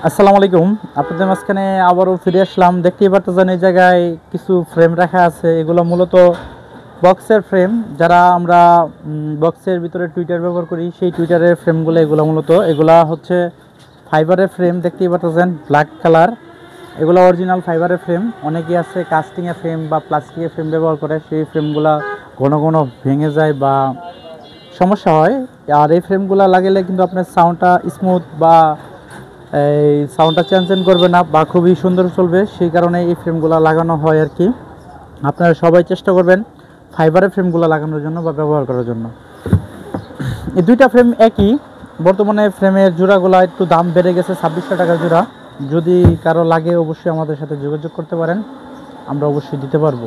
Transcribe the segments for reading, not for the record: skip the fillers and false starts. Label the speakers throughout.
Speaker 1: আসসালামু আলাইকুম। আপনাদের মাঝখানে আবারও ফিরে আসলাম। দেখতেই পারতেছেন এই জায়গায় কিছু ফ্রেম রাখা আছে। এগুলো মূলত বক্সের ফ্রেম। যারা আমরা বক্সের ভিতরে টুইটার ব্যবহার করি সেই টুইটারের ফ্রেমগুলো এগুলো মূলত এগুলা হচ্ছে ফাইবারের ফ্রেম। দেখতেই পারতেছেন ব্ল্যাক কালার। এগুলো অরিজিনাল ফাইবারের ফ্রেম। অনেকেই আছে কাস্টিংয়ের ফ্রেম বা প্লাস্টিকের ফ্রেম ব্যবহার করে, সেই ফ্রেমগুলা ঘন ঘন ভেঙে যায় বা সমস্যা হয়। আর এই ফ্রেমগুলো লাগালে কিন্তু আপনার সাউন্ডটা স্মুথ বা এই সাউন্ডটা চেঞ্জ করবে না বা খুবই সুন্দর চলবে, সেই কারণে এই ফ্রেমগুলো লাগানো হয় আর কি। আপনারা সবাই চেষ্টা করবেন ফাইবারের ফ্রেমগুলো লাগানোর জন্য বা ব্যবহার করার জন্য। এই দুইটা ফ্রেম একই। বর্তমানে ফ্রেমের জোড়াগুলো একটু দাম বেড়ে গেছে, 2600 টাকা জোড়া। যদি কারো লাগে অবশ্যই আমাদের সাথে যোগাযোগ করতে পারেন, আমরা অবশ্যই দিতে পারবো।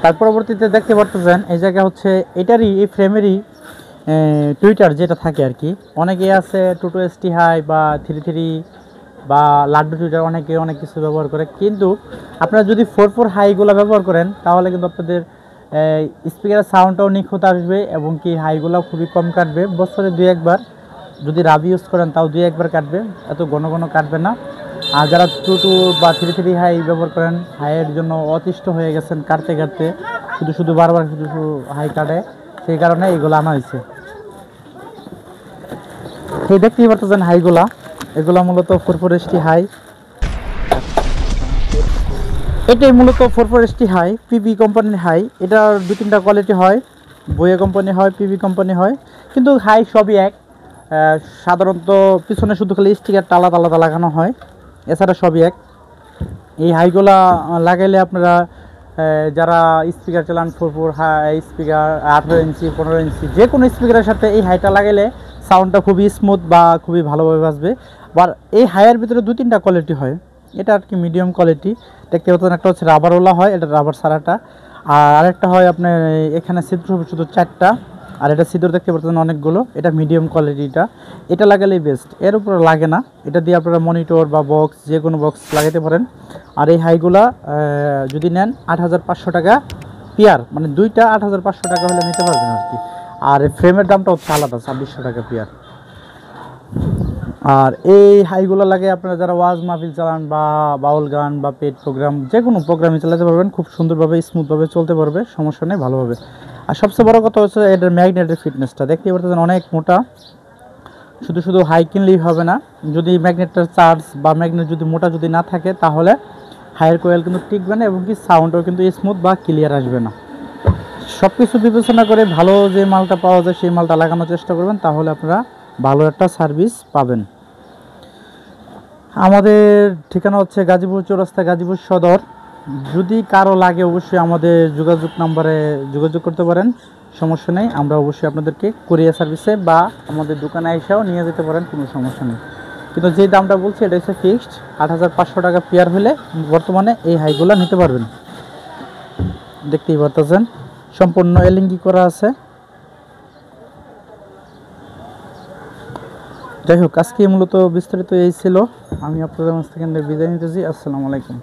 Speaker 1: তার পরবর্তীতে দেখতে পারতেছেন এই জায়গা হচ্ছে এটারই, এই ফ্রেমেরই টুইটার যেটা থাকে আর কি। অনেকেই আছে টুটু এসটি হাই বা 33 বা লাড্ডু টুইটার, অনেকে অনেক কিছু ব্যবহার করে। কিন্তু আপনারা যদি 44 হাইগুলো ব্যবহার করেন তাহলে কিন্তু আপনাদের স্পিকারের সাউন্ডটাও নিখুঁত আসবে এবং কি হাইগুলো খুবই কম কাটবে। বছরে 2-1 বার যদি রাবি ইউজ করেন তাও 2-1 বার কাটবে, এত ঘন ঘন কাটবে না। আর যারা টুটু বা 33 হাই ব্যবহার করেন, হাইয়ের জন্য অতিষ্ঠ হয়ে গেছেন কাটতে কাটতে, শুধু শুধু বারবার শুধু শুধু হাই কাটে, সেই কারণে এইগুলো আনা হয়েছে। এই দেখতেই পারতেছেন হাইগুলা, এগুলা মূলত 44 ST হাই। এটাই মূলত 44 ST হাই, পিবি কোম্পানির হাই। এটার 2-3টা কোয়ালিটি হয়, বইয়ে কোম্পানি হয়, পিবি কোম্পানি হয়, কিন্তু হাই সবই এক। সাধারণত পিছনে শুধু খালি স্টিকারটা আলাদা আলাদা লাগানো হয়, এছাড়া সবই এক। এই হাইগুলা লাগাইলে আপনারা যারা স্পিকার চালান 44 হাই স্পিকার, 18 ইঞ্চি 15 ইঞ্চি যে কোনো স্পিকারের সাথে এই হাইটা লাগাইলে সাউন্ডটা খুবই স্মুথ বা খুবই ভালোভাবে বাজবে। আর এই হাইয়ের ভিতরে 2-3টা কোয়ালিটি হয়, এটা আর কি মিডিয়াম কোয়ালিটি। দেখতে পাচ্ছেন একটা হচ্ছে রাবারওয়ালা হয়, এটা রাবার ছাড়াটা। আর আরেকটা হয় আপনার এখানে ছিদ্র হবে শুধু 4টা, আর এটা ছিদ্র দেখতে পাচ্ছেন অনেকগুলো, এটা মিডিয়াম কোয়ালিটিটা। এটা লাগালেই বেস্ট, এর উপরে লাগে না। এটা দিয়ে আপনারা মনিটর বা বক্স যে কোনো বক্স লাগাতে পারেন। আর এই হাইগুলা যদি নেন 8500 টাকা পেয়ার, মানে দুইটা 8500 টাকা হলে নিতে পারবেন আর কি। আর ফ্রেমের দামটা হচ্ছে আলাদা, 2600 টাকা পেয়ার। আর এই হাইগুলো লাগে আপনারা যারা ওয়াজ মাহফিল চালান বা বাউল গান বা পেড প্রোগ্রাম, যে কোনো প্রোগ্রামে চালাতে পারবেন, খুব সুন্দরভাবে স্মুথভাবে চলতে পারবে, সমস্যা নেই, ভালোভাবে। আর সবচেয়ে বড় কথা হচ্ছে এটার ম্যাগনেটের ফিটনেসটা দেখতেই পারতেছেন, অনেক মোটা। শুধু শুধু হাই কিনলেই হবে না, যদি ম্যাগনেটটার চার্জ বা ম্যাগনেট যদি মোটা যদি না থাকে তাহলে হাইয়ের কোয়েল কিন্তু টিকবে না এবং কি সাউন্ডও কিন্তু স্মুথ বা ক্লিয়ার আসবে না। সব কিছু বিবেচনা করে ভালো যে মালটা পাওয়া যায় সেই মালটা লাগানোর চেষ্টা করবেন, তাহলে আপনারা ভালো একটা সার্ভিস পাবেন। আমাদের ঠিকানা হচ্ছে গাজীপুর চৌরাস্তা, গাজীপুর সদর। যদি কারো লাগে অবশ্যই আমাদের যোগাযোগ নাম্বারে যোগাযোগ করতে পারেন, সমস্যা নেই। আমরা অবশ্যই আপনাদেরকে কুরিয়ার সার্ভিসে বা আমাদের দোকানে এসেও নিয়ে যেতে পারেন, কোনো সমস্যা নেই। কিন্তু যে দামটা বলছি এটা হচ্ছে ফিক্সড, 8500 টাকা পেয়ার হলে বর্তমানে এই হাইগুলো নিতে পারবেন। দেখতেই পারতেছেন সম্পূর্ণ এলিঙ্গি করা আছে। যাই হোক, আজকে মূলত বিস্তারিত এই ছিল। আমি আপনাদের মাঝ থেকে বিদায় নিতেছি। আসসালামু আলাইকুম।